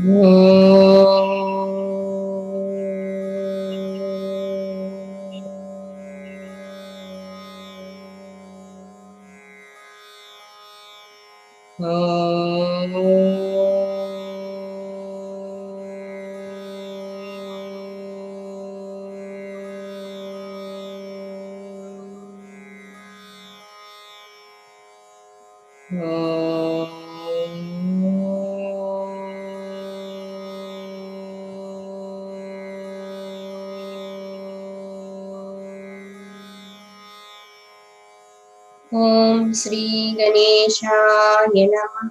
ओम श्री गणेशाय नमः।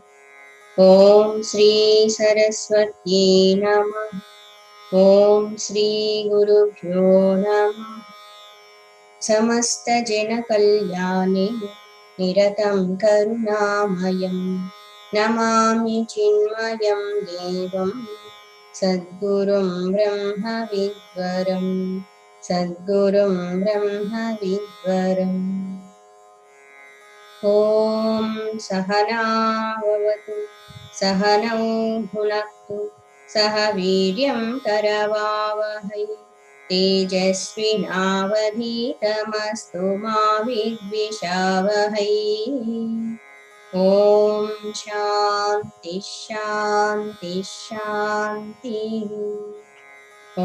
ओम श्री सरस्वत्यै नमः। ओम श्री गुरुभ्यो नमः। समस्त जन कल्याणे निरतं करुणामयं नमामि चिन्मयं देवं सद्गुरुं ब्रह्मविद्वरं सद्गुरुं ब्रह्मविद्वरम्। ॐ सहना भवतु सहनौ भुनक्तु सह वीर्यं करवावहै तेजस्विनावधीतमस्तु मा विद्विषावहै। ॐ शान्ति शान्ति शान्तिः। ॐ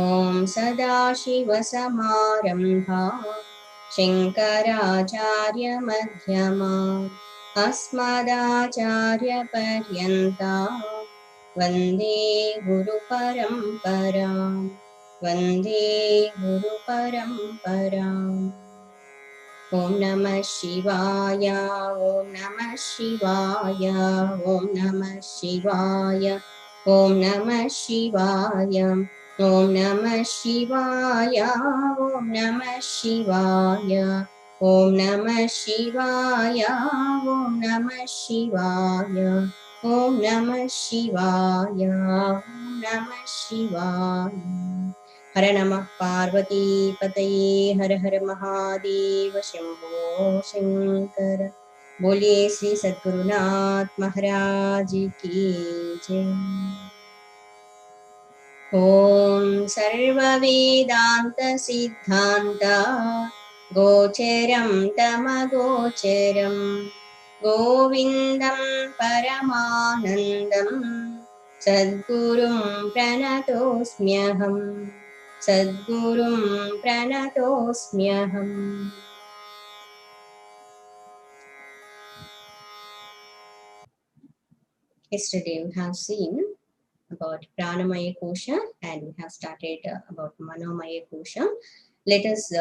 सदाशिवसमारम्भा शङ्कराचार्यमध्यमाम् अस्मदाचार्यपर्यन्तां वन्दे गुरुपरम्परां वन्दे गुरुपरम्पराम्। ॐ नमः शिवाय ॐ नमः शिवाय ॐ नमः शिवाय ॐ नमः शिवाय ॐ नमः शिवाय ॐ नमः शिवाय ॐ नमः शिवाय ॐ नमः शिवाय ॐ नमः शिवाय ॐ नमः शिवाय। हर नमः पार्वती पतये हर हर महादेव शंभो शंकर। बोलिए श्री सद्गुरुनाथ महाराज की जय। ओम सर्ववेदांत सिद्धांत गोचरं तमगोचरं गोविन्दं परमानन्दं सद्गुरुं प्रणतोऽस्म्यहम् सद्गुरुं प्रणतोऽस्म्यहम्। Yesterday we have seen about Pranamaya Kosha and we have started about Manomaya Kosha. Let us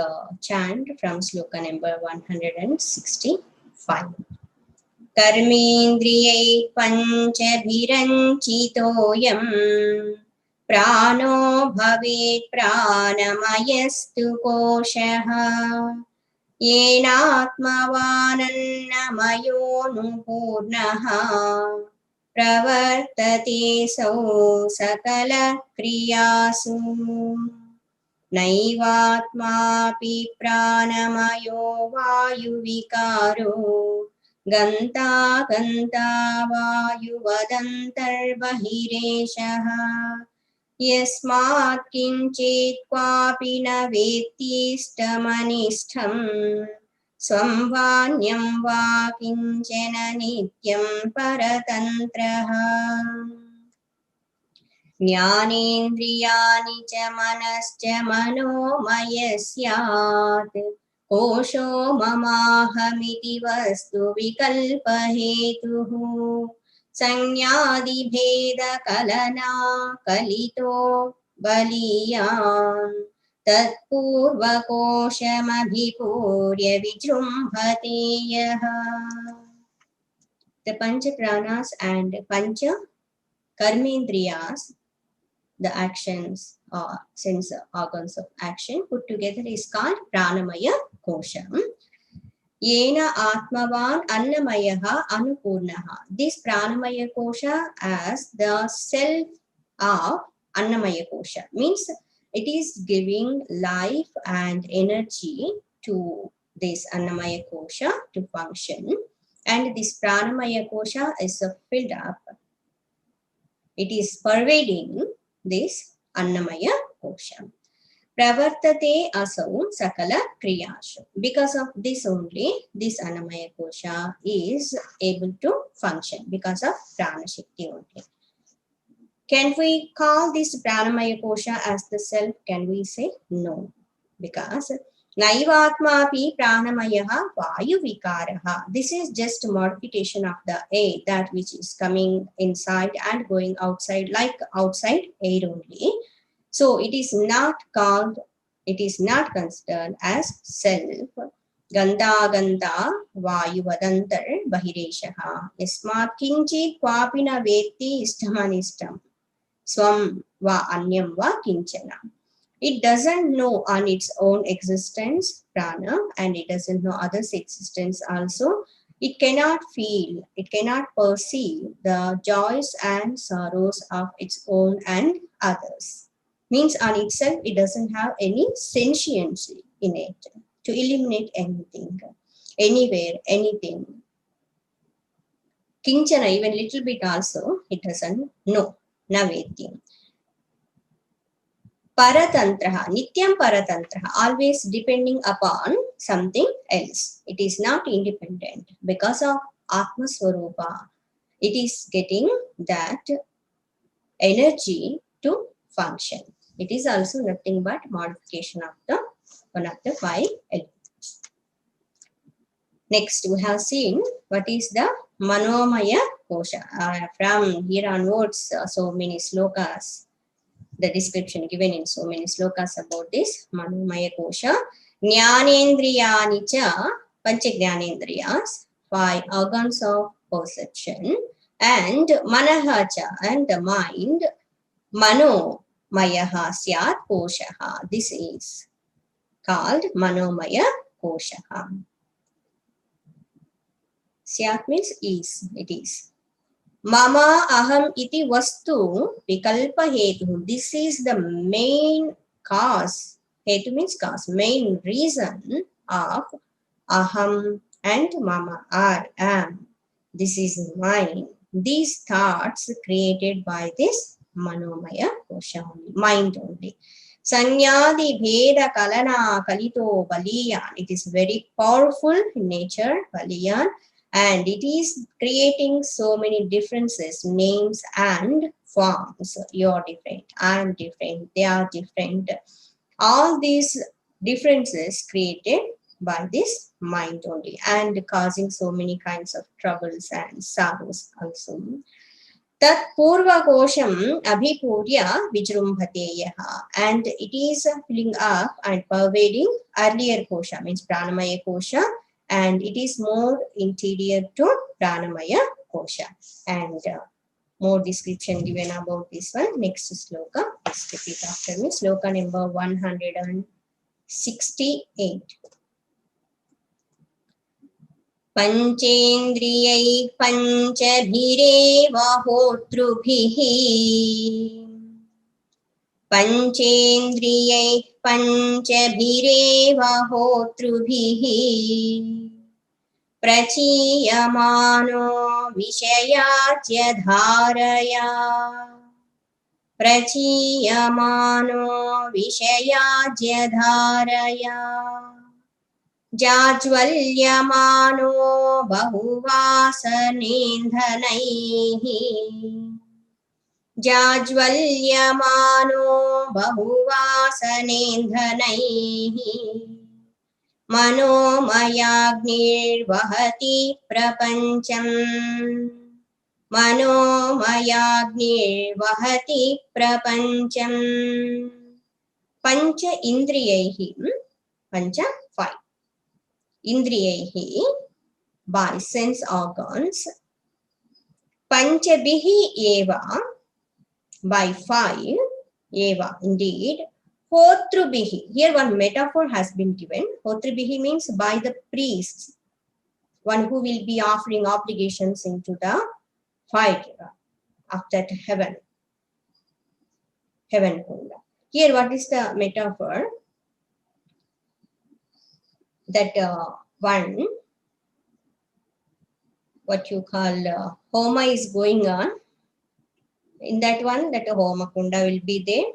chant from sloka number 165. कर्मेन्द्रियै पञ्चभिरञ्चितोऽयं प्राणो भवेत् प्राणमयस्तु कोशः येनात्मवानन्नमयोऽनुपूर्णः प्रवर्तते सौ सकलक्रियासु नैवात्मापि प्राणमयो वायुविकारो गन्ता गन्ता वायुवदन्तर्बहिरेशः यस्मात् किञ्चित् क्वापि न वेत्तिष्ठमनिष्ठं स्वं वान्यं वा किञ्चन नित्यं परतन्त्रः ज्ञानेन्द्रियाणि च मनश्च मनोमयस्यात् कोशो ममाहमिति वस्तु विकल्पहेतुः संज्ञादिभेदकलना कलितो बलीयान् तत्पूर्वकोशमभिपूर्य विजृम्भते यः। The pancha pranas and pancha karmendriyas, the actions or sense organs of action put together is called pranamaya kosha. Yena atmavan annamayaha anupurnaha. This pranamaya kosha as the self of annamaya kosha means it is giving life and energy to this annamaya kosha to function, and this pranamaya kosha is filled up. It is pervading this Annamaya Kosha. Pravartate asau sakala kriyashu. Because of this only, this Annamaya Kosha is able to function because of Prana Shakti only. Can we call this Pranamaya Kosha as the self? Can we say no? Because Naivatmapi Pranamayaha Vayu Vikaraha. This is just a modification of the air, that which is coming inside and going outside, like outside air only. So it is not called, it is not considered as self. Ganda ganda vayu vadantar bahireshaha. Yasmat kinchit kwapina veti istamanistam. Swam va anyam va kinchana. It doesn't know on its own existence, prana, and it doesn't know others' existence also. It cannot feel, it cannot perceive the joys and sorrows of its own and others. Means on itself, it doesn't have any sentiency in it to eliminate anything, anywhere, anything. Kinchana, even little bit also, it doesn't know. Navedyam. Paratantraha, Nityam Paratantraha, always depending upon something else. It is not independent because of Atma Swarupa. It is getting that energy to function. It is also nothing but modification of the one of the five elements. Next, we have seen what is the Manomaya Kosha. From here onwards, so many slokas, the description given in so many slokas about this Manomaya Kosha. Jnanendriyani cha, Pancha Jnanendriyas, 5 organs of perception, and Manaha cha, and the mind, Mano Mayaha Syat Koshaha. This is called Manomaya Koshaha. Syat means is, it is. Mama aham iti vastu vikalpa hetu. This is the main cause. Hetu means cause, main reason of aham and mama, I am. This is mine. These thoughts created by this Manomaya Kosha only, mind only. Sanyadi Bheda Kalana Kalito Baliyan. It is very powerful in nature, Baliyan. And it is creating so many differences, names and forms. You're different, I'm different, they are different. All these differences created by this mind only and causing so many kinds of troubles and sorrows also. Tat purva kosham abhipurya vijrumbhateyaha. And it is filling up and pervading earlier kosha, means pranamaya kosha, and it is more interior to Pranamaya Kosha. And more description given about this one. Next sloka, please repeat after me. Sloka number 168. Panchendriyai panchabhire vahotrubihi. Panchendriyai panchabhire vahotrubihi. Prachiyamano vishayachya dharaya. Prachiyamano vishayachya dharaya. Jajvalyamano bahuvasanendhanaihi. Jajvalyamano bahuvasanendhanaihi. Manomayagnirvahati prapancham. Manomayagnirvahati prapancham. Pancha indriyaihi. Pancha 5. Indriyaihi, by sense organs. Panchabhihi eva, by 5. Eva, indeed. Hotrubihi. Here one metaphor has been given. Hotrubihi means by the priests, one who will be offering obligations into the fire of that heaven. Heaven kunda. Here what is the metaphor? That one, what you call Homa is going on In that one, that homa kunda will be there,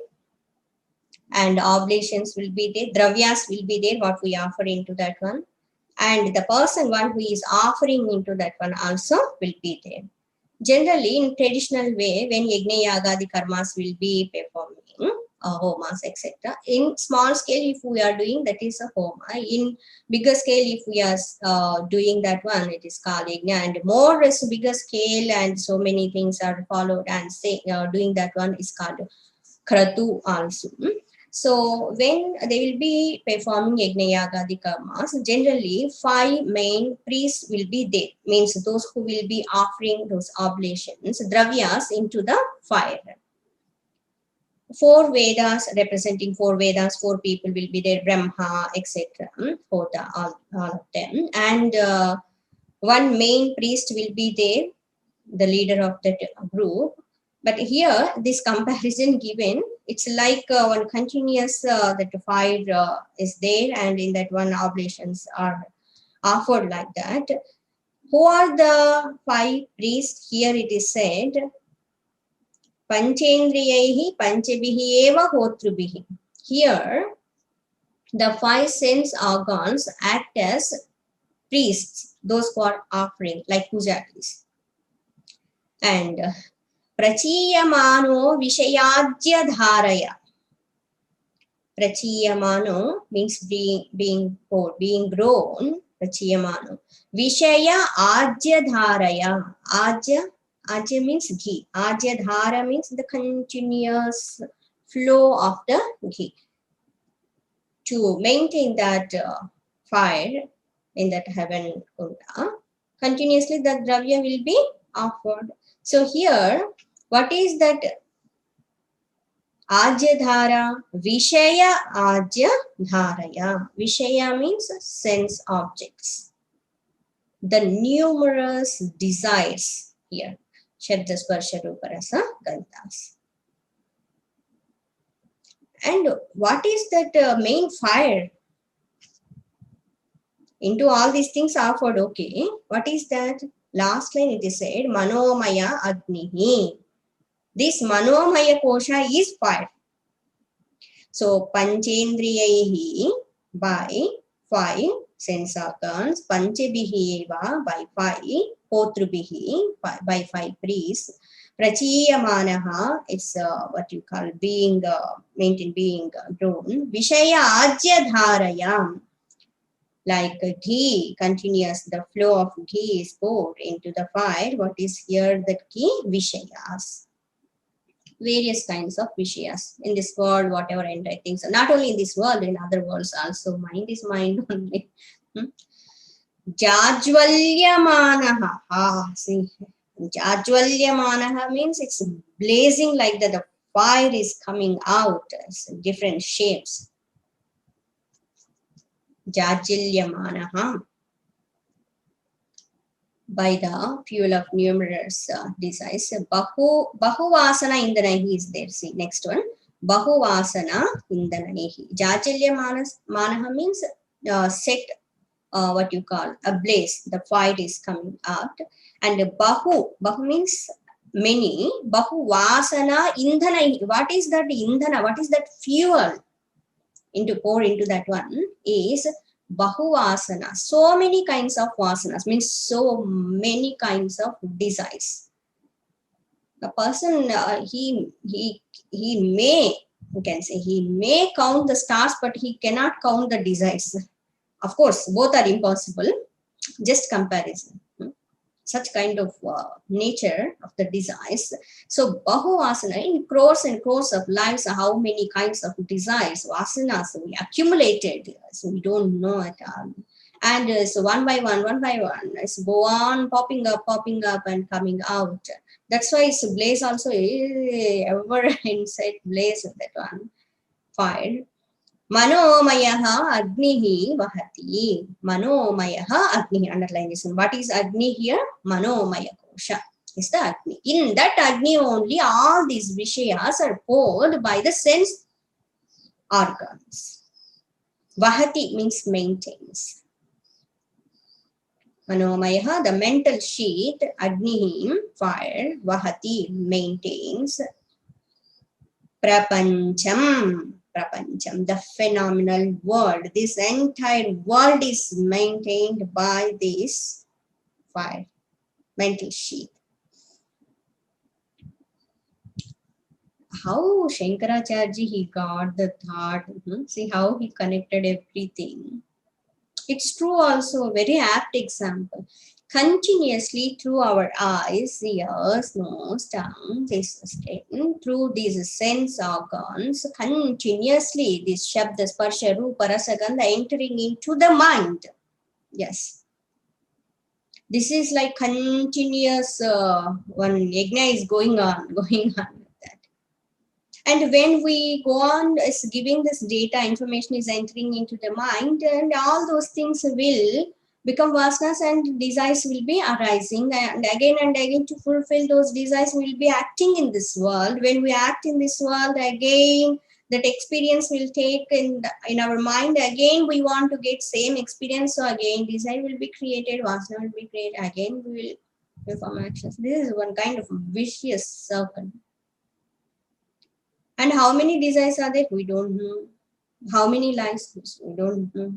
and oblations will be there, dravyas will be there, what we offer into that one, and the person one who is offering into that one also will be there. Generally, in traditional way, when yajna yagadi karmas will be performing, homas, etc. In small scale, if we are doing, that is a homa. In bigger scale, if we are doing that one, it is called yajna. And more is bigger scale, and so many things are followed, and doing that one is called kratu also. So when they will be performing yajna yagadi karmas, generally 5 main priests will be there. Means those who will be offering those oblations, dravyas into the fire. 4 Vedas, representing 4 Vedas, 4 people will be there, Brahma, etc. All of them. And 1 main priest will be there, the leader of that group. But here, this comparison given, it's like one continuous, that fire is there, and in that one oblations are offered like that. Who are the 5 priests? Here it is said, Panchendriyaihi Panchabihi eva hotrubihi. Here, the 5 sense organs act as priests, those who are offering, like pujaris. And Prachiyamano Vishayajya Dharaya. Prachiyamano means being grown. Prachiyamano. Vishaya Ajya Dharaya. Ajya means ghee. Ajya Dhara means the continuous flow of the ghee. To maintain that fire in that heaven kunda, continuously the dravya will be offered. So here, what is that Ajya Dhara? Vishaya Ajya Dharaya. Vishaya means sense objects. The numerous desires here. Shabda Sparsha Rupa Rasa Gandhas. And what is that main fire? Into all these things offered, okay. What is that? Last line it is said, Manomaya Agnihi. This Manomaya Kosha is fire. So, Panchendriyahi by 5 sense organs, Panchabihi eva by 5, Potrubihi by 5 priests, Prachiyamanaha, it's what you call being, maintained, being grown, Vishaya Ajya Dharaya, like ghee, continuous, the flow of ghee is poured into the fire. What is here that ghee? Vishayas. Various kinds of vishayas in this world, whatever end I think so. Not only in this world, in other worlds also. Mind is mind only. Jajvalyamanaha. See, Jajvalyamanaha means it's blazing like that. The fire is coming out as different shapes. Jajilyamanaha. By the fuel of numerous desires. Bahuvasana Indanahi is there. See, next one. Bahuvasana Indanahi. Jajilyamanaha means set, what you call, a blaze. The fire is coming out. And Bahu means many. Bahuvasana Indanahi. What is that Indana? What is that fuel? Pour into that one is Bahuvasana. So many kinds of vasanas, means so many kinds of desires. A person, he may, you can say, he may count the stars, but he cannot count the desires. Of course, both are impossible. Just comparison. Such kind of nature of the desires. So Bahuvasana, in crores and crores of lives, how many kinds of desires, vasanas we accumulated, so we don't know at all. And so one by one, it's go on popping up and coming out. That's why it's blaze also, ever inside blaze of that one, fire. Manomayaha Agnihi Vahati. Manomayaha Agnihi. Underline this one. What is Agni here? Manomaya Kosha is the Agni. In that Agni only all these Vishayas are poured by the sense organs. Vahati means maintains. Manomaya, the mental sheath, Agni, fire, Vahati, maintains, Prapancham, the phenomenal world. This entire world is maintained by this fire, mental sheath. How Shankaracharyaji he got the thought, see how he connected everything. It's true also, very apt example. Continuously through our eyes, ears, nose, tongue, this skin, through these sense organs, continuously this Shabda, Sparsha, Rupa, Rasa, Gandha entering into the mind. Yes. This is like continuous, one yajna is going on. And when we go on is giving this data, information is entering into the mind, and all those things will become vasanas and desires will be arising, and again to fulfill those desires will be acting in this world. When we act in this world, again that experience will take in our mind. Again we want to get same experience, so again desire will be created, vasana will be created, again we will perform actions. This is one kind of vicious circle. And how many desires are there? We don't know. How many lives? We don't know.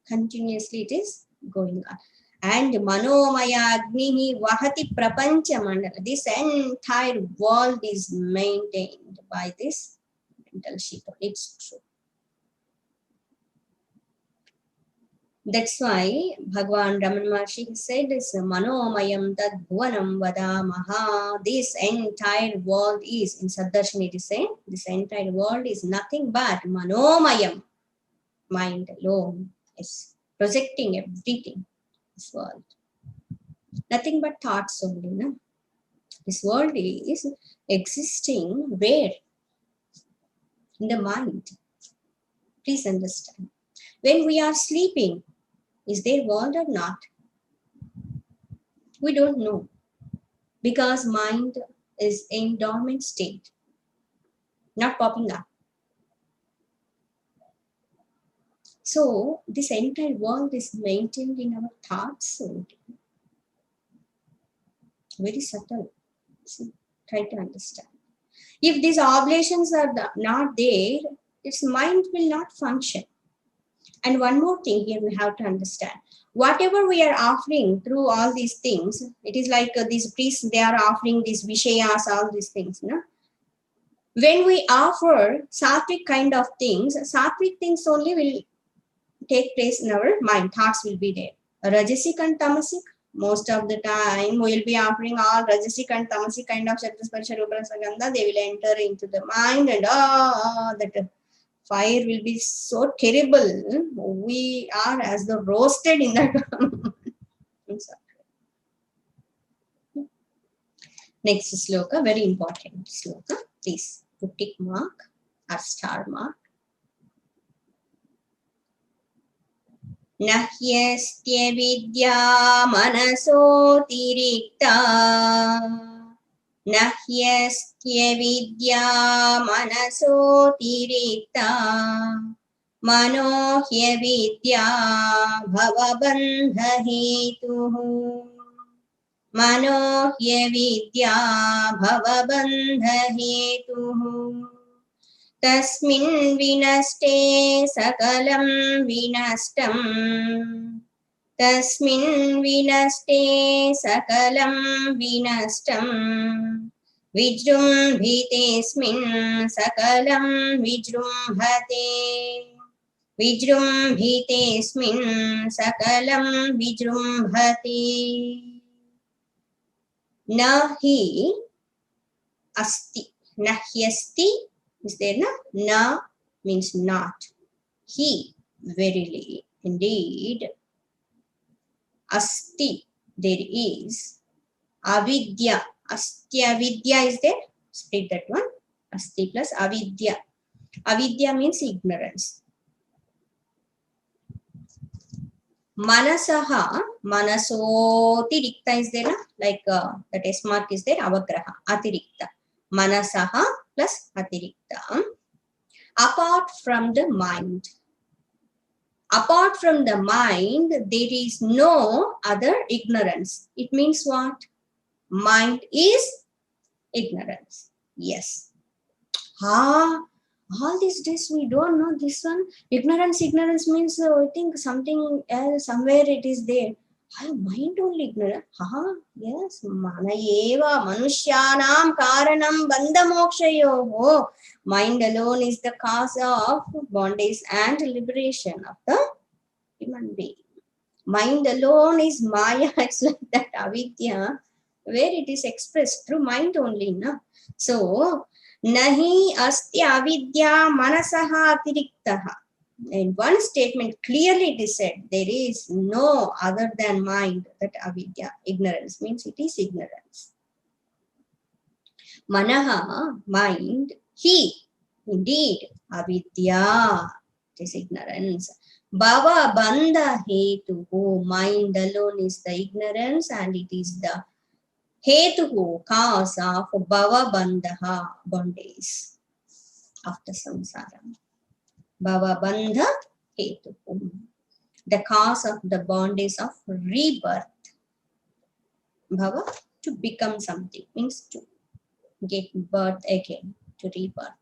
Continuously it is going on. And Manomaya Agnihi Vahati Prapancha Mandala. This entire world is maintained by this mental sheath. It's true. That's why Bhagavan Raman Maharshi said this Manomayam Tad Bhuvanam Vadamaha. This entire world is, in Saddarshana it is saying, this entire world is nothing but Manomayam. Mind alone is projecting everything. This world. Nothing but thoughts only. No? This world is existing where? In the mind. Please understand. When we are sleeping, is there world or not? We don't know, because mind is in dormant state, not popping up. So this entire world is maintained in our thoughts only. Very subtle. See, try to understand. If these oblations are not there, its mind will not function. And one more thing here we have to understand. Whatever we are offering through all these things, it is like these priests, they are offering these vishayas, all these things. No? When we offer sattvic kind of things, sattvic things only will take place in our mind. Thoughts will be there. Rajasic and tamasic, most of the time we will be offering all rajasic and tamasic kind of Shatrasparsha Rupa Rasa Gandha. They will enter into the mind, and that fire will be so terrible. We are as the roasted in that. Next sloka, very important sloka. Please put tick mark or star mark. Nahyastya vidya manaso tirikta. Nahyastya vidya manaso tirikta. Manohya vidya bhavabandha hetuhu. Manohya vidya bhavabandha hetuhu. Tasmin vinaste sakalam vinastam. Tasmin vinaste sakalam vinastam. Vijrumbhitesmin sakalam vijrumbhate. Vijrumbhitesmin sakalam vijrumbhate. Nahi asti. Nahyasti is there, na? Na means not. He, verily, indeed. Asti, there is. Avidya. Astya vidya is there. Split that one. Asti plus avidya. Avidya means ignorance. Manasaha, manaso tirikta is there, na? Like the test mark is there, avagraha, atirikta. Manasaha plus atirikta. Apart from the mind. Apart from the mind, there is no other ignorance. It means what? Mind is ignorance. Yes. All these days we don't know this one. Ignorance means I think something else, somewhere it is there. Mind only ignorant. Yes. Mana eva manushyanam karanam bandha mokshayoho. Mind alone is the cause of bondage and liberation of the human being. Mind alone is Maya. It's like that avidya, where it is expressed through mind only. Na? So, nahi asti avidya manasaha atiriktaha. In one statement, clearly it is said, there is no other than mind, that avidya, ignorance, means it is ignorance. Manaha, mind, he, indeed, avidya, it is ignorance. Bhava bandha hetuhu, mind alone is the ignorance and it is the hetuhu, cause of bhava bandha, bondage of the samsara. Bhava bandha hetuhu, the cause of the bondage of rebirth. Bhava, to become something, means to get birth again, to rebirth.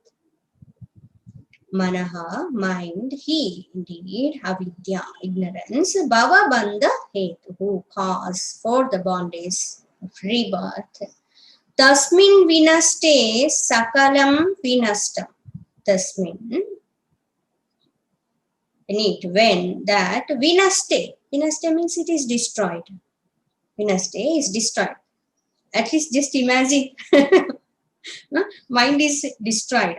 Manaha, mind, he, indeed, avidya, ignorance, bhava bandha hetuhu, cause for the bondage of rebirth. Tasmin vinaste sakalam vinastam. Tasmin, in it, when that vinaste means it is destroyed. Vinaste is destroyed. At least just imagine. Mind is destroyed.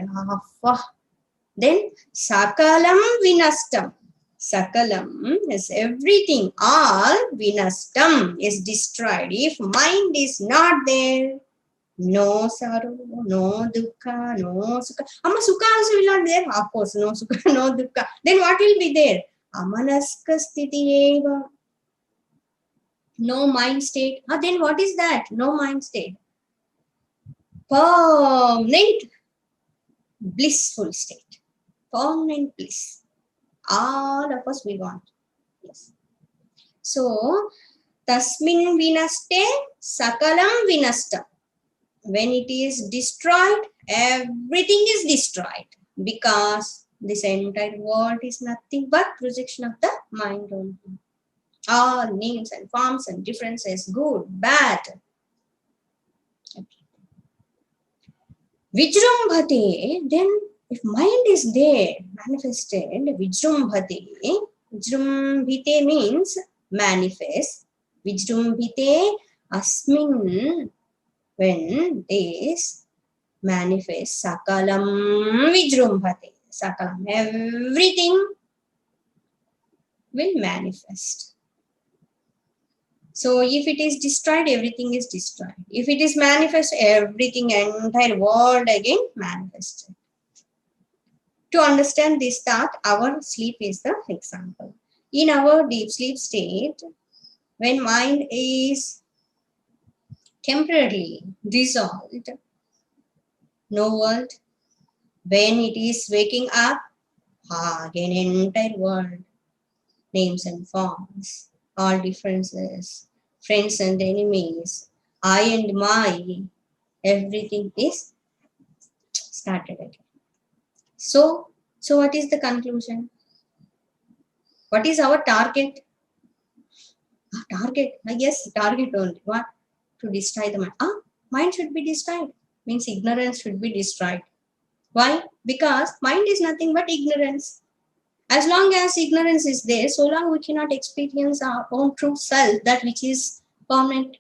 Then sakalam vinastam. Sakalam is everything. All vinastam is destroyed. If mind is not there, no sorrow, no dukkha, no sukha. Sukha also will not be there. Of course, no sukha, no dukkha. Then what will be there? Amanaska sthiti eva. No mind state. Then what is that? No mind state. Permanent blissful state. Permanent bliss. All of us we want. Yes. So, tasmin vinaste sakalam vinastam. When it is destroyed, everything is destroyed. Because this entire world is nothing but projection of the mind only. All names and forms and differences, good, bad. Vijrumbhate, then if mind is there, manifested, Vijrumbhate. Vijrumbhite means manifest. Vijrumbhite asmin, when this manifest, sakalam Vijrumbhate. Sakalam, everything will manifest. So if it is destroyed, everything is destroyed. If it is manifest, everything, entire world again manifested. To understand this thought, our sleep is the example. In our deep sleep state, when mind is temporarily dissolved, no world. When it is waking up, again entire world, names and forms, all differences, friends and enemies, I and my, everything is started again. So what is the conclusion? What is our target? Target, yes, target only. What? To destroy the mind. Mind should be destroyed. Means ignorance should be destroyed. Why? Because mind is nothing but ignorance. As long as ignorance is there, so long we cannot experience our own true self, that which is permanent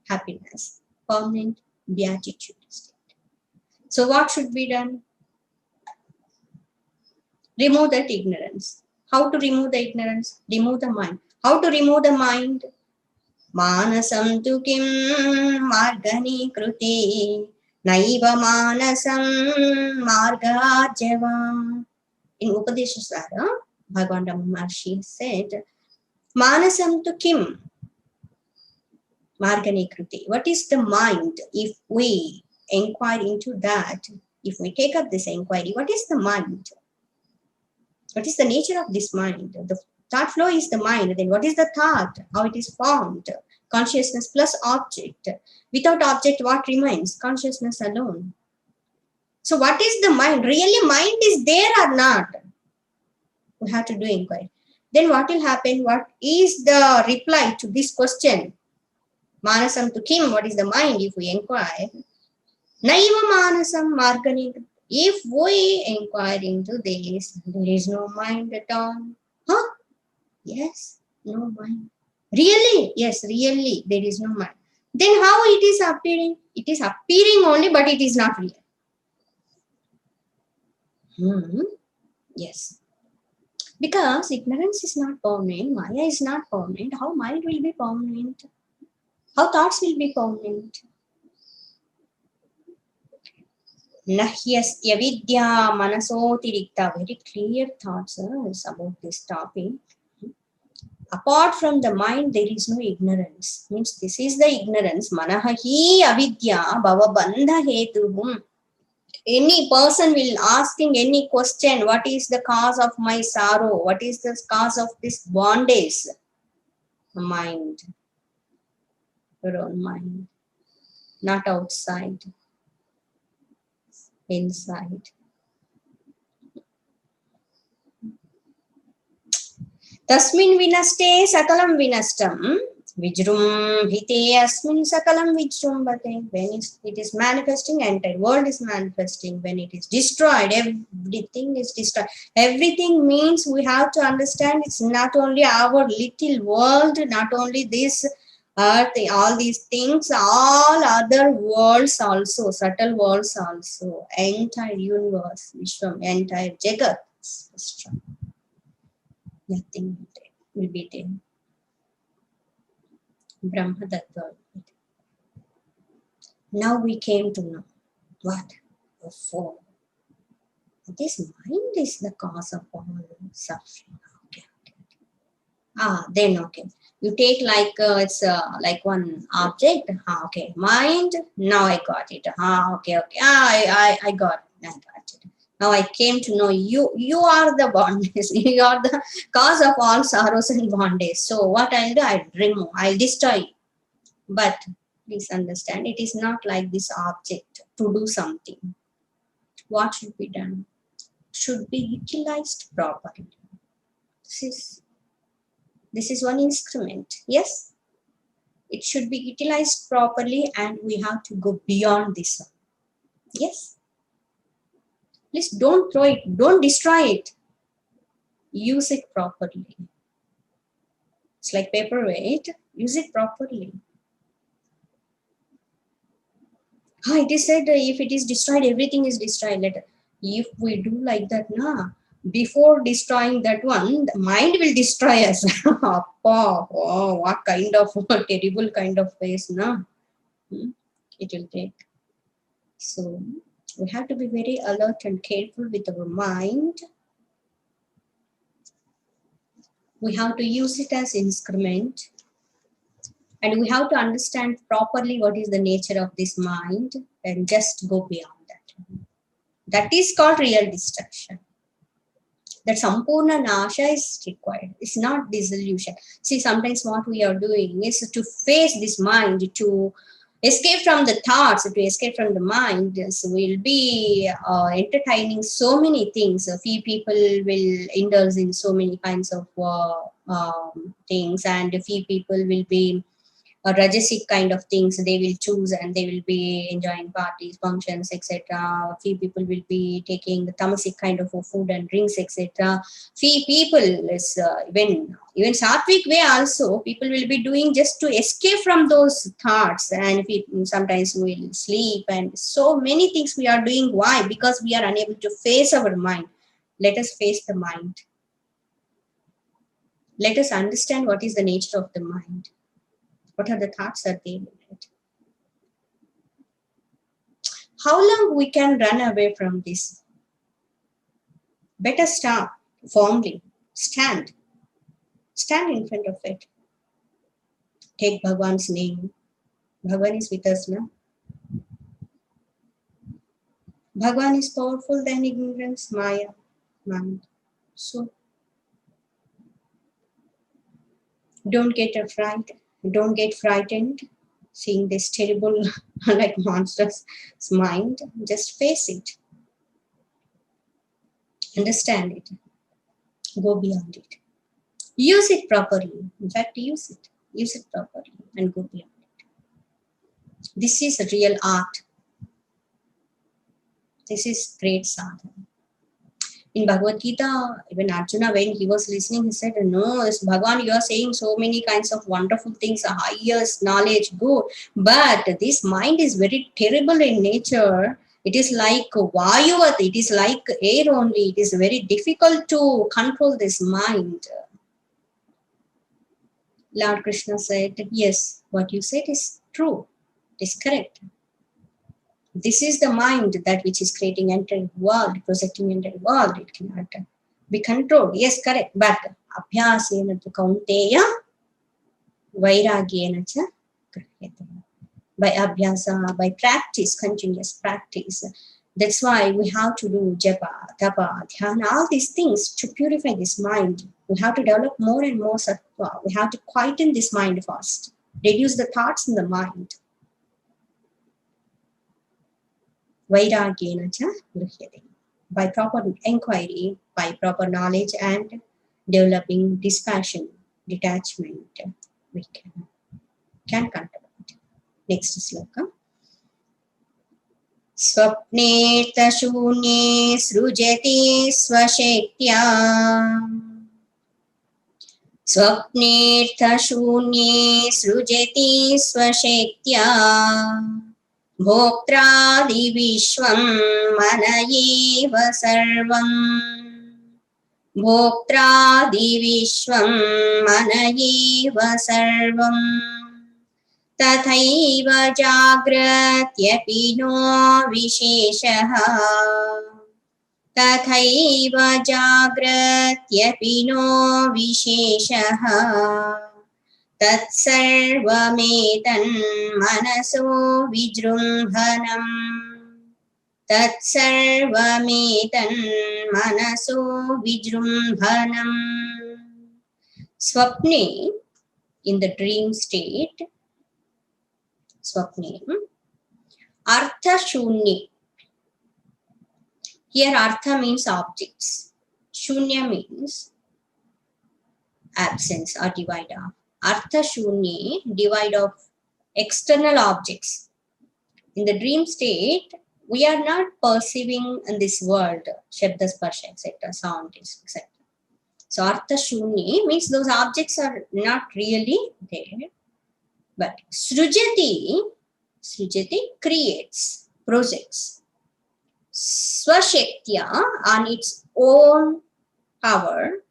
happiness, permanent beatitude state. So what should be done? Remove that ignorance. How to remove the ignorance? Remove the mind. How to remove the mind? Manasam tu kim margani kruti naiva manasam margajava. In Upadeshasara, Bhagavan Maharshi said, Manasam tu kim margani kruti. What is the mind? If we inquire into that, if we take up this inquiry, what is the mind? What is the nature of this mind? The thought flow is the mind. Then what is the thought? How it is formed? Consciousness plus object. Without object, what remains? Consciousness alone. So what is the mind? Really mind is there or not? We have to do inquiry. Then what will happen? What is the reply to this question? Manasam to Kim, what is the mind if we inquire? Naiva Manasam Margani. If we inquire into this, there is no mind at all. Huh? Yes, no mind. Really? Yes, really, there is no mind. Then how it is appearing? It is appearing only, but it is not real. Yes. Because ignorance is not permanent, Maya is not permanent. How mind will be permanent? How thoughts will be permanent? Nahyasya vidya manasotirikta. Very clear thoughts about this topic. Apart from the mind, there is no ignorance. Means this is the ignorance. Manahahi avidya bhavabandha hetuhum. Any person will asking any question, what is the cause of my sorrow? What is the cause of this bondage? Mind. Your own mind. Not outside. Inside. Tasmin vinaste sakalam vinastam. Vijrumbhite asmin sakalam vijrumbhate. When it is manifesting, entire world is manifesting. When it is destroyed, everything is destroyed. Everything means we have to understand it's not only our little world, not only this earth, all these things, all other worlds also, subtle worlds also, entire universe, Vishwam, entire Jagat. Nothing will be there. Brahma Tattva. Now we came to know what? The form. This mind is the cause of all suffering. Okay. Then okay. You take like it's like one object. Okay. Mind. Now I got it. Okay. I got it. Now I came to know you. You are the bondage. You are the cause of all sorrows and bondage. So what I'll do? I'll remove. I'll destroy. But please understand, it is not like this object to do something. What should be done? Should be utilized properly. This is one instrument. Yes, it should be utilized properly, and we have to go beyond this one. Yes. Please don't throw it. Don't destroy it. Use it properly. It's like paperweight. Use it properly. It is said if it is destroyed, everything is destroyed. If we do like that, before destroying that one, the mind will destroy us. Oh, what kind of terrible kind of face, it will take. So we have to be very alert and careful with our mind. We have to use it as instrument. And we have to understand properly what is the nature of this mind and just go beyond that. That is called real destruction. That Sampurna Nasha is required. It's not dissolution. See, sometimes what we are doing is to face this mind, to escape from the thoughts, to escape from the mind. So we'll be entertaining so many things. Few people will indulge in so many kinds of things, and a few people will be rajasic kind of things they will choose, and they will be enjoying parties, functions, etc. Few people will be taking the tamasic kind of food and drinks, etc. Few people is even sattvic way also people will be doing just to escape from those thoughts, and sometimes we will sleep, and so many things we are doing. Why? Because we are unable to face our mind. Let us face the mind. Let us understand what is the nature of the mind. What are the thoughts that they relate? How long we can run away from this? Better start firmly. Stand. Stand in front of it. Take Bhagwan's name. Bhagwan is with us now. Bhagwan is powerful than ignorance, Maya, mind. So don't get afraid. Don't get frightened seeing this terrible like monstrous mind. Just face it. Understand it. Go beyond it. Use it properly. In fact, use it. Use it properly and go beyond it. This is real art. This is great sadhana. In Bhagavad Gita, even Arjuna, when he was listening, he said, no, Bhagavan, you are saying so many kinds of wonderful things, highest knowledge, good. But this mind is very terrible in nature. It is like Vayuvat, it is like air only. It is very difficult to control this mind. Lord Krishna said, yes, what you said is true. It is correct. This is the mind that which is creating entire world, projecting entire world. It cannot be controlled. Yes, correct. But abhyasena tu kaunteya vairagyena cha grihyate. By abhyasa, by practice, continuous practice. That's why we have to do japa, tapa, dhyana, all these things to purify this mind. We have to develop more and more sattva. We have to quieten this mind first. Reduce the thoughts in the mind. Vairagyena cha grihyate. By proper inquiry, by proper knowledge and developing dispassion, detachment, we can control it. Next sloka. Swapnetashunye srujati swashektya. Swapnetashunye srujati swashektya. Bhoktradi vishvam manayeva sarvam. Bhoktradi vishvam manayeva sarvam. Tathaiva jagratyaphi no visheshaha. Tathaiva jagratyaphi no visheshaha. Tatsarvametan manaso vijrumbhanam. Tatsarvametan manaso vijrumbhanam. Swapne, in the dream state, Swapne, Artha Shunye. Here Artha means objects. Shunya means absence or divide of. Artha Shunye, divide of external objects. In the dream state, we are not perceiving in this world, Shabda Sparsha, etc., sound, etc. So Artha Shunye means those objects are not really there. But Srujati creates, projects. Swashektya, on its own power,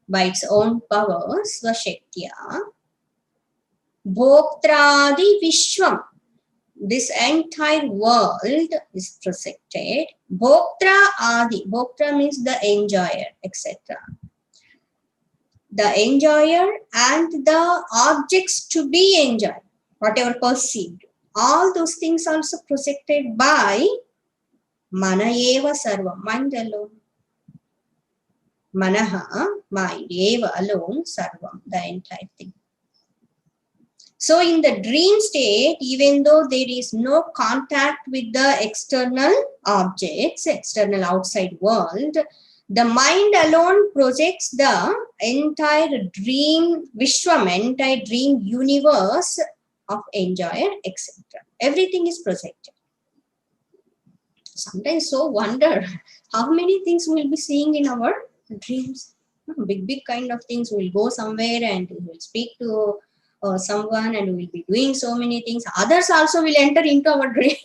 by its own power, Swashektya. Bhoktradi Vishwam, this entire world is projected. Bhoktra Adi, Bhoktra means the enjoyer, etc. The enjoyer and the objects to be enjoyed, whatever perceived, all those things also projected by Manayeva Sarva, mind alone. Manaha, mind, eva alone, Sarvam, the entire thing. So in the dream state, even though there is no contact with the external objects, external outside world, the mind alone projects the entire dream Vishwam, entire dream universe of enjoyer, etc. Everything is projected. Sometimes so wonder how many things we'll be seeing in our dreams. Big kind of things. We'll go somewhere and we'll speak to someone and we'll be doing so many things. Others also will enter into our dream.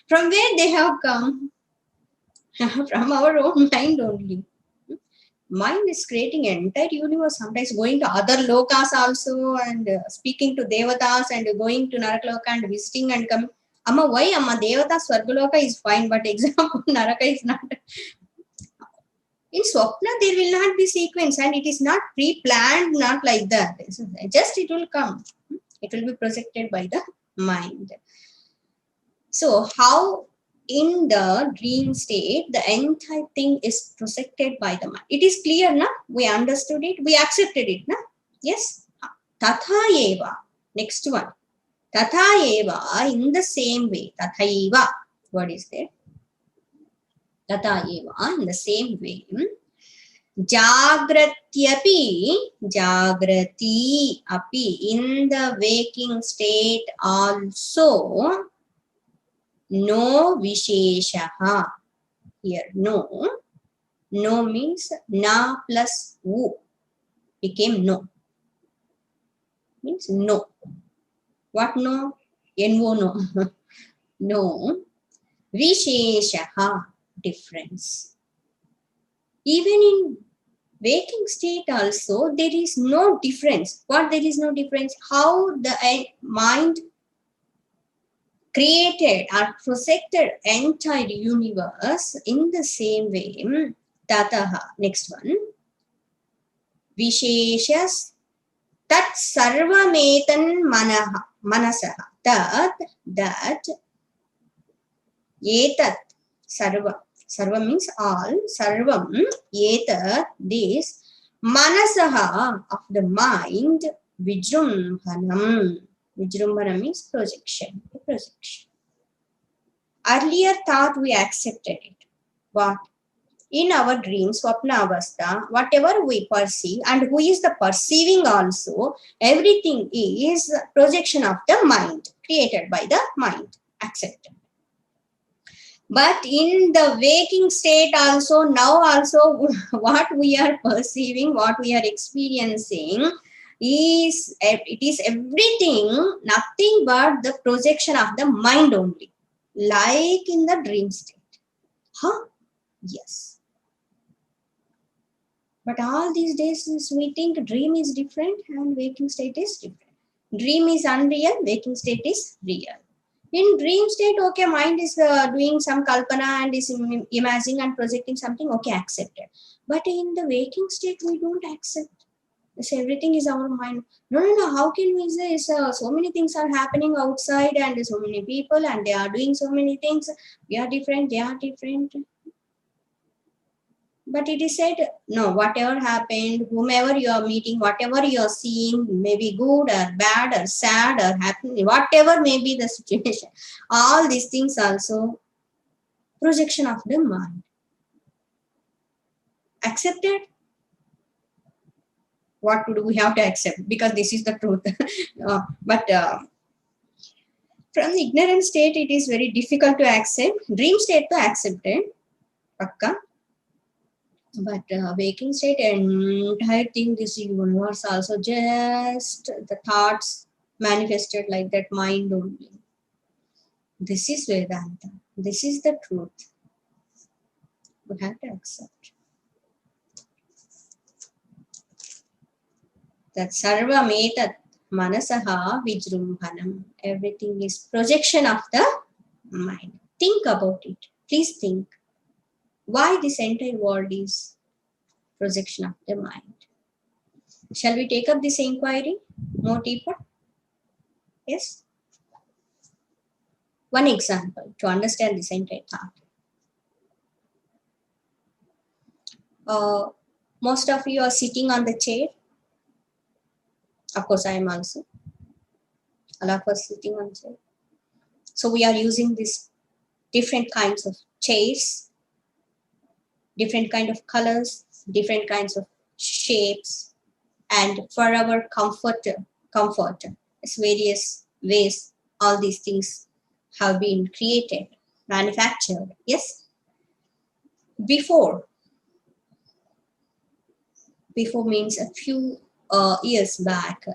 From where they have come? From our own mind only. Mind is creating an entire universe, sometimes going to other lokas also and speaking to devatas and going to Narakaloka and visiting and coming. Amma, why? Amma, devata Swargaloka is fine, but example Naraka is not. In Swapna, there will not be sequence and it is not pre-planned, not like that. Just it will come. It will be projected by the mind. So, how in the dream state, the entire thing is projected by the mind. It is clear, na? We understood it, we accepted it, na? Yes. Tatha eva. Next one. Tatha eva, in the same way. Tatha eva. What is there? Tatha eva, in the same way. Jagratyapi, jagrati api, in the waking state also, no visheshaha. Here, no. No means na plus u became no. Means no. What no? No, no. No. Visheshaha, difference. Even in waking state also, there is no difference. What there is no difference? How the mind created or projected entire universe in the same way. Tataha. Next one. Visheshas tat sarvametan manasaha. That etat sarva. Sarva means all. Sarvam etat, this manasaha, of the mind, vijrumbhanam. Vijrumbhanam means projection. Projection. Earlier thought we accepted it. What? In our dreams, swapna avastha, whatever we perceive, and who is the perceiving also, everything is projection of the mind, created by the mind, accepted. But in the waking state also, now also, what we are perceiving, what we are experiencing, is everything, nothing but the projection of the mind only, like in the dream state. Huh? Yes. But all these days we think dream is different and waking state is different. Dream is unreal, waking state is real. In dream state, okay, mind is doing some kalpana and is imagining and projecting something, okay, accepted. But in the waking state, we don't accept. So everything is our mind. No, how can we say so many things are happening outside and so many people and they are doing so many things. We are different, they are different. But it is said, no, whatever happened, whomever you are meeting, whatever you are seeing, maybe good or bad or sad or happy, whatever may be the situation, all these things also projection of the mind. Accepted? What do we have to accept? Because this is the truth. But from the ignorant state, it is very difficult to accept. Dream state to accept it. Pakka. But waking state, entire thing, this universe also just the thoughts manifested like that mind only. This is Vedanta. This is the truth. We have to accept. That sarvam etat manasaha vijrumbhanam. Everything is projection of the mind. Think about it. Please think. Why this entire world is projection of the mind? Shall we take up this inquiry more deeper? Yes? One example to understand this entire thought. Most of you are sitting on the chair. Of course, I am also. All of us sitting on chair. So we are using these different kinds of chairs, different kind of colors, different kinds of shapes, and for our comfort, it's various ways all these things have been created, manufactured. Yes? Before means a few years back.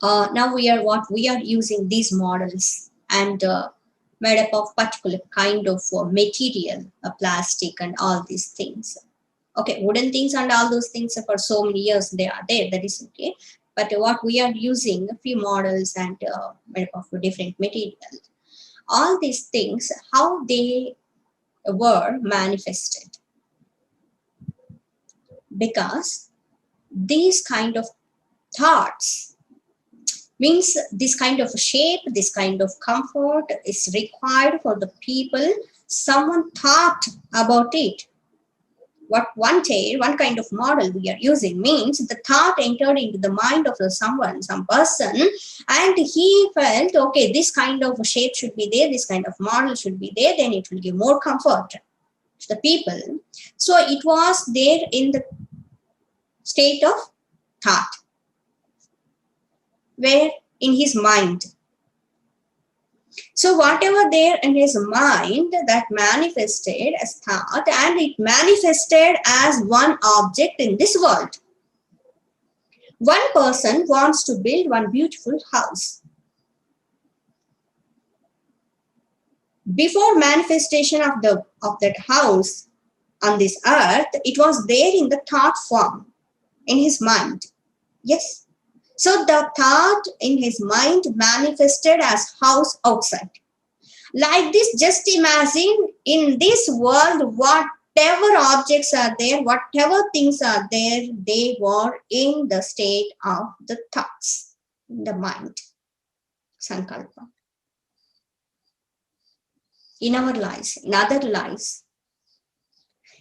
Now we are using these models and made up of particular kind of material, plastic and all these things. Okay, wooden things and all those things for so many years they are there, that is okay. But what we are using, a few models and made up of different materials. All these things, how they were manifested. Because these kind of thoughts, Means this kind of shape, this kind of comfort is required for the people. Someone thought about it. What one kind of model we are using means the thought entered into the mind of someone, some person, and he felt, okay, this kind of shape should be there, this kind of model should be there, then it will give more comfort to the people. So it was there in the state of thought, where in his mind. So whatever there in his mind, that manifested as thought, and it manifested as one object in this world. One person wants to build one beautiful house. Before manifestation of that house on this earth, it was there in the thought form in his mind. Yes. So the thought in his mind manifested as house outside. Like this, just imagine in this world, whatever objects are there, whatever things are there, they were in the state of the thoughts, in the mind. Sankalpa. In our lives, in other lives.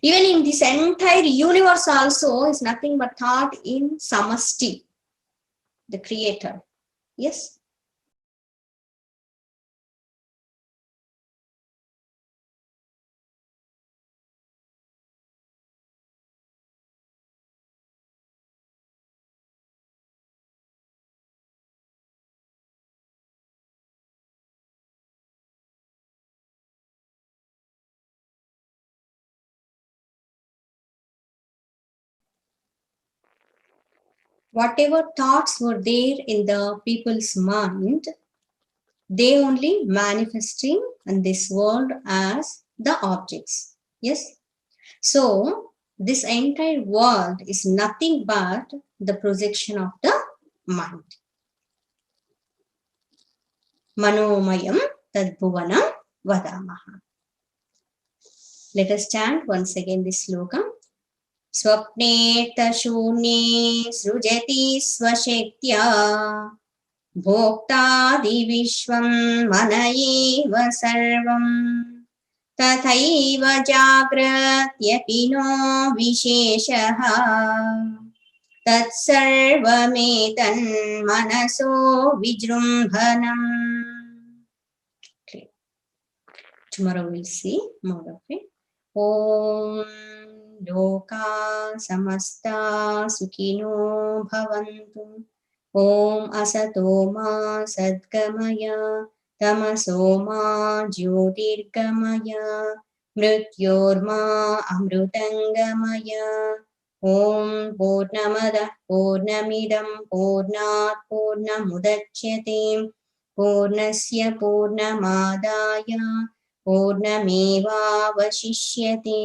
Even in this entire universe also is nothing but thought in Samasti, the creator. Yes. Whatever thoughts were there in the people's mind, they only manifesting in this world as the objects. Yes. So this entire world is nothing but the projection of the mind. Manomayam tadbhuvanam vadamaha. Let us chant once again this sloka. Swapne shunye srujati swashaktya भोक्तादि विश्वं मन एव सर्वं तथैव जाग्रत्यपि no विशेषः तत्सर्वमेतन्मनसो विजृम्भणम्. Tomorrow we'll see more of it. Om loka samasta sukhino bhavantu. Om asato ma sadgamaya tamaso ma jyotirgamaya mrityorma amrutangamaya. Om purnamada purnamidam purnat purnamudachyate purnasya purnamadaya purnamevavashishyate.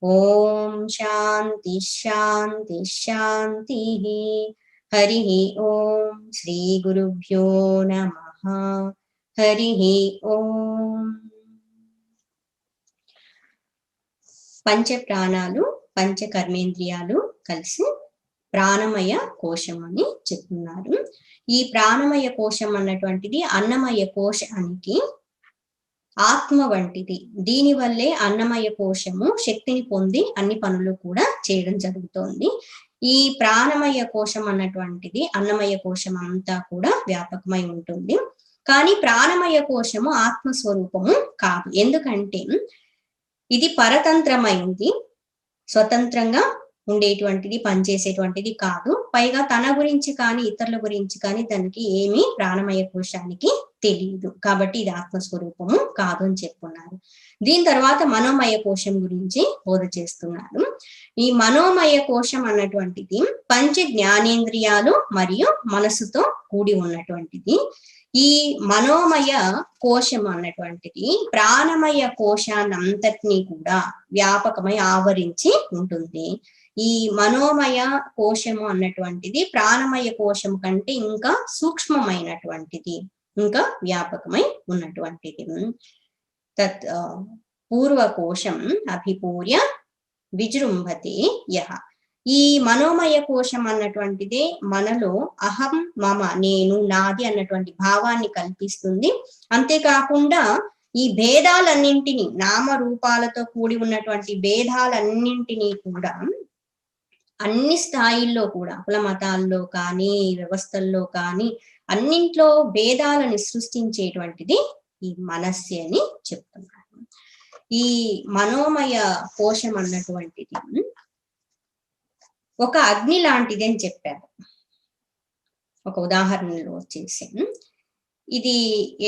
Om shanti shanti shanti. Harihi Om Shri Gurubhyo Namaha. Harihi Om. పంచ ప్రాణాలు పంచ కర్మేంద్రియాలు కలిసి ప్రాణమయ కోశం అని చెప్తున్నారు. ఈ ప్రాణమయ కోశం అన్నటువంటిది అన్నమయ కోశానికి ఆత్మ వంటిది. దీనివల్లే అన్నమయ కోశము శక్తిని పొంది అన్ని పనులు కూడా చేయడం జరుగుతోంది. ఈ ప్రాణమయ కోశం అన్నటువంటిది అన్నమయ కోశం అంతా కూడా వ్యాపకమై ఉంటుంది. కానీ ప్రాణమయ కోశము ఆత్మస్వరూపము కాదు. ఎందుకంటే ఇది పరతంత్రమైంది, స్వతంత్రంగా ఉండేటువంటిది, పనిచేసేటువంటిది కాదు. పైగా తన గురించి కానీ ఇతరుల గురించి కానీ దానికి ఏమీ ప్రాణమయ కోశానికి తెలియదు. కాబట్టి ఇది ఆత్మస్వరూపము కాదు అని చెప్పున్నారు. దీని తర్వాత మనోమయ కోశం గురించి బోధ చేస్తున్నారు. ఈ మనోమయ కోశం అన్నటువంటిది పంచ జ్ఞానేంద్రియాలు మరియు మనసుతో కూడి ఉన్నటువంటిది. ఈ మనోమయ కోశం అన్నటువంటిది ప్రాణమయ కోశాన్నంతటినీ కూడా వ్యాపకమై ఆవరించి ఉంటుంది. ఈ మనోమయ కోశము అన్నటువంటిది ప్రాణమయ కోశం కంటే ఇంకా సూక్ష్మమైనటువంటిది, ఇంకా వ్యాపకమై ఉన్నటువంటిది. తత్ పూర్వకోశం అభిపూర్య విజృంభతే యః. ఈ మనోమయ కోశం అన్నటువంటిదే మనలో అహం మమ నేను నాది అన్నటువంటి భావాన్ని కల్పిస్తుంది. అంతేకాకుండా ఈ భేదాలన్నింటినీ నామరూపాలతో కూడి ఉన్నటువంటి భేదాలన్నింటినీ కూడా అన్ని స్థాయిల్లో కూడా కుల మతాల్లో కానీ వ్యవస్థల్లో కానీ అన్నింట్లో భేదాలని సృష్టించేటువంటిది ఈ మనస్సు అని చెప్తున్నారు. ఈ మనోమయ కోశం అన్నటువంటిది ఒక అగ్ని లాంటిది అని చెప్పారు. ఒక ఉదాహరణలో వచ్చేసి ఇది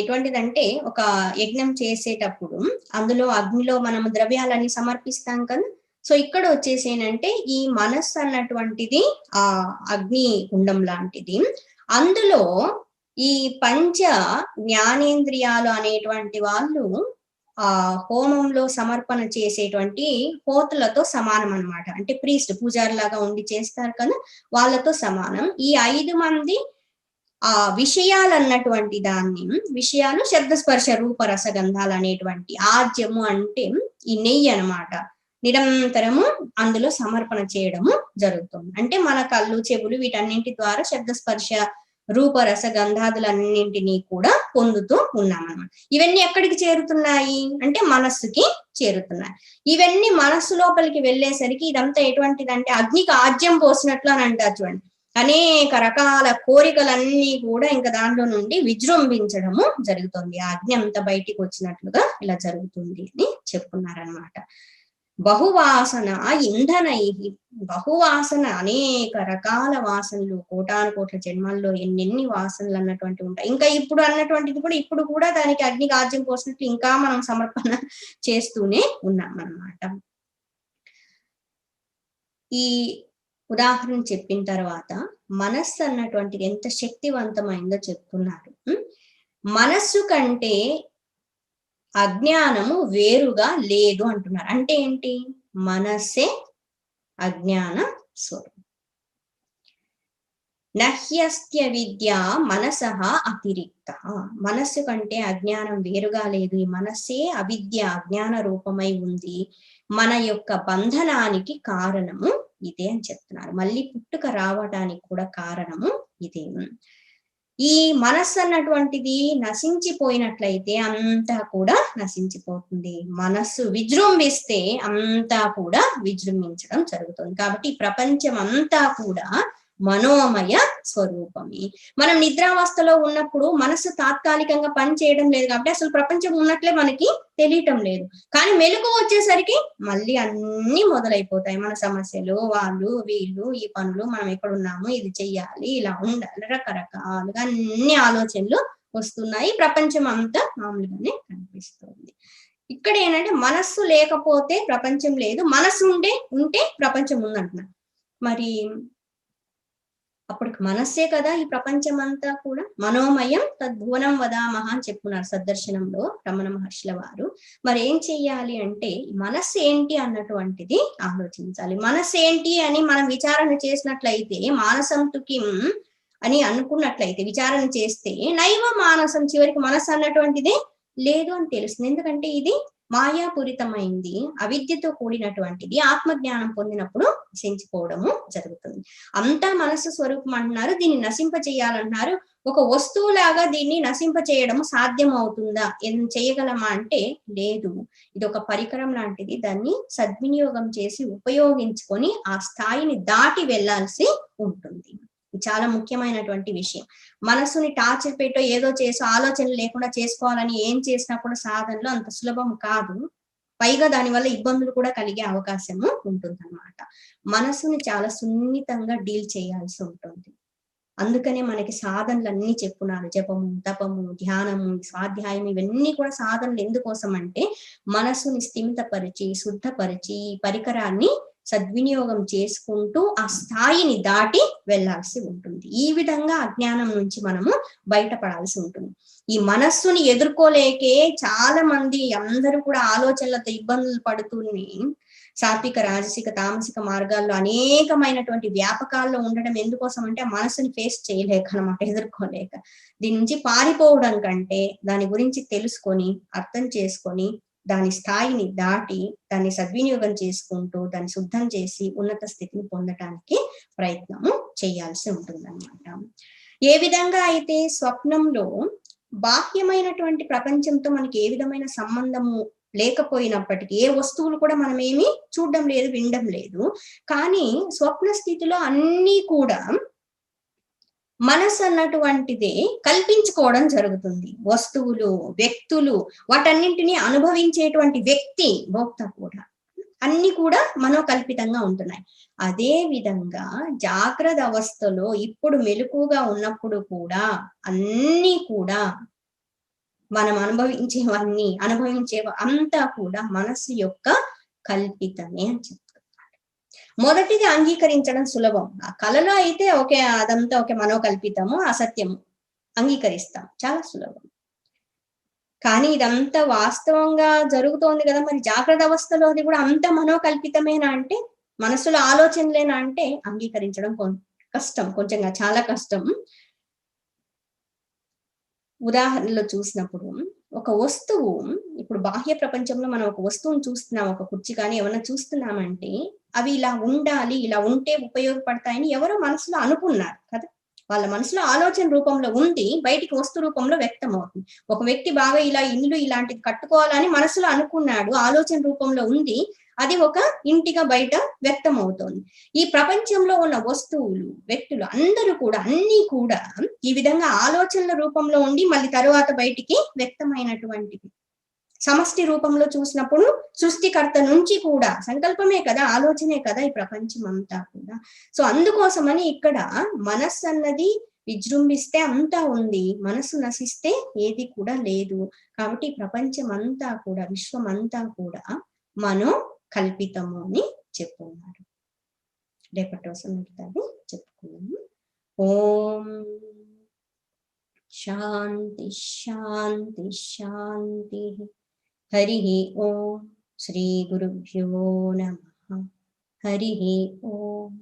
ఎటువంటిదంటే ఒక యజ్ఞం చేసేటప్పుడు అందులో అగ్నిలో మనం ద్రవ్యాలన్నీ సమర్పిస్తాం కదా. సో ఇక్కడ వచ్చేసి ఏంటంటే ఈ మనస్సు అన్నటువంటిది ఆ అగ్ని కుండం లాంటిది. అందులో ఈ పంచ జ్ఞానేంద్రియాలు అనేటువంటి వాళ్ళు ఆ హోమంలో సమర్పణ చేసేటువంటి హోతులతో సమానం అన్నమాట. అంటే ప్రీస్ట్ పూజారి లాగా ఉండి చేస్తారు కదా, వాళ్ళతో సమానం. ఈ 5 మంది ఆ విషయాలు అన్నటువంటి దాన్ని, విషయాలు శబ్దస్పర్శ రూప రసగంధాలు అనేటువంటి ఆజ్యము అంటే ఈ నెయ్యి అన్నమాట, నిరంతరము అందులో సమర్పణ చేయడము జరుగుతుంది. అంటే మన కళ్ళు చెవులు వీటన్నింటి ద్వారా శబ్దస్పర్శ రూప రసగంధాదులన్నింటినీ కూడా పొందుతూ ఉన్నామన్నమాట. ఇవన్నీ ఎక్కడికి చేరుతున్నాయి అంటే మనస్సుకి చేరుతున్నాయి. ఇవన్నీ మనస్సు లోపలికి వెళ్ళేసరికి ఇదంతా ఎటువంటిదంటే అగ్నికి ఆజ్యం పోసినట్లు అని అంటారు చూడండి. అనేక రకాల కోరికలన్నీ కూడా ఇంకా దాంట్లో నుండి విజృంభించడము జరుగుతుంది. ఆ అగ్ని అంతా బయటికి వచ్చినట్లుగా ఇలా జరుగుతుంది అని చెప్పుకున్నారనమాట. బహువాసన ఇంధనై, బహువాసన అనేక రకాల వాసనలు, కోటాను కోట్ల జన్మల్లో ఎన్నెన్ని వాసనలు అన్నటువంటి ఉంటాయి. ఇంకా ఇప్పుడు అన్నటువంటిది కూడా ఇప్పుడు కూడా దానికి అగ్నికి ఆజ్యం పోసినట్లు ఇంకా మనం సమర్పణ చేస్తూనే ఉన్నాం అన్నమాట. ఈ ఉదాహరణ చెప్పిన తర్వాత మనస్సు అన్నటువంటిది ఎంత శక్తివంతమైందో చెప్తున్నారు. మనస్సు కంటే అజ్ఞానము వేరుగా లేదు అంటున్నారు. అంటే ఏంటి? మనస్సే అజ్ఞాన స్వరూపం. నహ్యస్త్య విద్య మనసః అతిరిక్త. మనస్సు కంటే అజ్ఞానం వేరుగా లేదు. ఈ మనస్సే అవిద్య అజ్ఞాన రూపమై ఉంది. మన యొక్క బంధనానికి కారణము ఇదే అని చెప్తున్నారు. మళ్ళీ పుట్టుక రావడానికి కూడా కారణము ఇదే. ఈ మనస్సు అన్నటువంటిది నశించిపోయినట్లయితే అంతా కూడా నశించిపోతుంది. మనస్సు విజృంభిస్తే అంతా కూడా విజృంభించడం జరుగుతుంది. కాబట్టి ఈ ప్రపంచం అంతా కూడా మనోమయ స్వరూపమే. మనం నిద్రావస్థలో ఉన్నప్పుడు మనస్సు తాత్కాలికంగా పని చేయడం లేదు కాబట్టి అసలు ప్రపంచం ఉన్నట్లే మనకి తెలియటం లేదు. కానీ మెలకు వచ్చేసరికి మళ్ళీ అన్ని మొదలైపోతాయి. మన సమస్యలు, వాళ్ళు వీళ్ళు, ఈ పనులు, మనం ఎక్కడున్నాము, ఇది చెయ్యాలి, ఇలా ఉండాలి, రకరకాలుగా అన్ని ఆలోచనలు వస్తున్నాయి. ప్రపంచం అంతా మామూలుగానే కనిపిస్తుంది. ఇక్కడ ఏంటంటే మనస్సు లేకపోతే ప్రపంచం లేదు, మనస్సు ఉంటే ప్రపంచం ఉందంటున్నారు. మరి అప్పటికి మనస్సే కదా ఈ ప్రపంచం అంతా కూడా. మనోమయం తద్భువనం వదామహ అని చెప్పుకున్నారు సద్దర్శనంలో రమణ మహర్షుల వారు. మరి ఏం చెయ్యాలి అంటే మనస్సు ఏంటి అన్నటువంటిది ఆలోచించాలి. మనస్సు ఏంటి అని మనం విచారణ చేసినట్లయితే, మానసం కిం అని అనుకున్నట్లయితే, విచారణ చేస్తే నైవ మానసం, చివరికి మనస్సు అన్నటువంటిది లేదు అని తెలుస్తుంది. ఎందుకంటే ఇది మాయాపూరితమైంది, అవిద్యతో కూడినటువంటిది. ఆత్మజ్ఞానం పొందినప్పుడు నశించిపోవడము జరుగుతుంది. అంతా మనస్సు స్వరూపం అంటున్నారు. దీన్ని నశింపచేయాలంటున్నారు. ఒక వస్తువులాగా దీన్ని నశింపచేయడము సాధ్యం అవుతుందా, ఏం చేయగలమా అంటే లేదు. ఇది ఒక పరికరం లాంటిది. దాన్ని సద్వినియోగం చేసి ఉపయోగించుకొని ఆ స్థాయిని దాటి వెళ్లాల్సి ఉంటుంది. చాలా ముఖ్యమైనటువంటి విషయం. మనస్సుని టార్చర్ పెట్టో ఏదో చేసో ఆలోచనలు లేకుండా చేసుకోవాలని ఏం చేసినా కూడా సాధనలో అంత సులభం కాదు. పైగా దానివల్ల ఇబ్బందులు కూడా కలిగే అవకాశము ఉంటుందన్నమాట. మనస్సుని చాలా సున్నితంగా డీల్ చేయాల్సి ఉంటుంది. అందుకనే మనకి సాధనలు అన్ని చెప్పున్నారు. జపము, తపము, ధ్యానము, స్వాధ్యాయం, ఇవన్నీ కూడా సాధనలు ఎందుకోసం అంటే మనస్సుని స్థిమితపరిచి శుద్ధపరిచి ఈ పరికరాన్ని సద్వినియోగం చేసుకుంటూ ఆ స్థాయిని దాటి వెళ్లాల్సి ఉంటుంది. ఈ విధంగా అజ్ఞానం నుంచి మనము బయటపడాల్సి ఉంటుంది. ఈ మనస్సుని ఎదుర్కోలేకే చాలా మంది అందరూ కూడా ఆలోచనలతో ఇబ్బందులు పడుతూనే సాత్విక, రాజసిక, తామసిక మార్గాల్లో అనేకమైనటువంటి వ్యాపకాల్లో ఉండడం ఎందుకోసం అంటే ఆ మనసుని ఫేస్ చేయలేక అన్నమాట, ఎదుర్కోలేక. దీని నుంచి పారిపోవడం కంటే దాని గురించి తెలుసుకొని అర్థం చేసుకొని దాని స్థాయిని దాటి దాన్ని సద్వినియోగం చేసుకుంటూ దాన్ని శుద్ధం చేసి ఉన్నత స్థితిని పొందటానికి ప్రయత్నము చేయాల్సి ఉంటుందన్నమాట. ఏ విధంగా అయితే స్వప్నంలో బాహ్యమైనటువంటి ప్రపంచంతో మనకి ఏ విధమైన సంబంధము లేకపోయినప్పటికీ, ఏ వస్తువులు కూడా మనం ఏమీ చూడడం లేదు, వినడం లేదు, కానీ స్వప్న స్థితిలో అన్నీ కూడా మనసు అన్నటువంటిదే కల్పించుకోవడం జరుగుతుంది. వస్తువులు, వ్యక్తులు, వాటన్నింటినీ అనుభవించేటువంటి వ్యక్తి, భోక్త కూడా అన్ని కూడా మనోకల్పితంగా ఉంటున్నాయి. అదే విధంగా జాగ్రత్త అవస్థలో ఇప్పుడు మెలకుగా ఉన్నప్పుడు కూడా అన్ని కూడా మనం అనుభవించే అంతా కూడా మనసు యొక్క కల్పితమే అని చెప్తున్నారు. మొదటిది అంగీకరించడం సులభం. ఆ కళలో అయితే ఓకే, అదంతా ఓకే, మనోకల్పితము, అసత్యము, అంగీకరిస్తాం, చాలా సులభం. కానీ ఇదంతా వాస్తవంగా జరుగుతోంది కదా, మరి జాగ్రత్త అవస్థలో అది కూడా అంత మనోకల్పితమేనా అంటే, మనసులో ఆలోచనలేనా అంటే అంగీకరించడం కష్టం, కొంచెంగా చాలా కష్టం. ఉదాహరణలో చూసినప్పుడు ఒక వస్తువు, ఇప్పుడు బాహ్య ప్రపంచంలో మనం ఒక వస్తువును చూస్తున్నాం, ఒక కుర్చీ కానీ ఏమన్నా చూస్తున్నామంటే అవి ఇలా ఉండాలి, ఇలా ఉంటే ఉపయోగపడతాయని ఎవరో మనసులో అనుకున్నారు కదా, వాళ్ళ మనసులో ఆలోచన రూపంలో ఉంది, బయటికి వస్తు రూపంలో వ్యక్తం అవుతుంది. ఒక వ్యక్తి బాగా ఇలా ఇల్లు ఇలాంటిది కట్టుకోవాలని మనసులో అనుకున్నాడు, ఆలోచన రూపంలో ఉంది, అది ఒక ఇంటిగా బయట వ్యక్తం అవుతోంది. ఈ ప్రపంచంలో ఉన్న వస్తువులు, వ్యక్తులు అందరూ కూడా అన్ని కూడా ఈ విధంగా ఆలోచనల రూపంలో ఉండి మళ్ళీ తరువాత బయటికి వ్యక్తమైనటువంటివి. సమష్టి రూపంలో చూసినప్పుడు సృష్టికర్త నుంచి కూడా సంకల్పమే కదా, ఆలోచనే కదా ఈ ప్రపంచం అంతా కూడా. సో అందుకోసమని ఇక్కడ మనస్సు అన్నది విజృంభిస్తే అంతా ఉంది, మనస్సు నశిస్తే ఏది కూడా లేదు. కాబట్టి ప్రపంచం అంతా కూడా, విశ్వం అంతా కూడా మనో కల్పితము అని చెప్పుకున్నారు. రేపటి రోజు మిగతాది చెప్పుకున్నాము. ఓం శాంతి శాంతి శాంతి. హరి ఓం. శ్రీ గురుభ్యో నమః. హరి ఓం.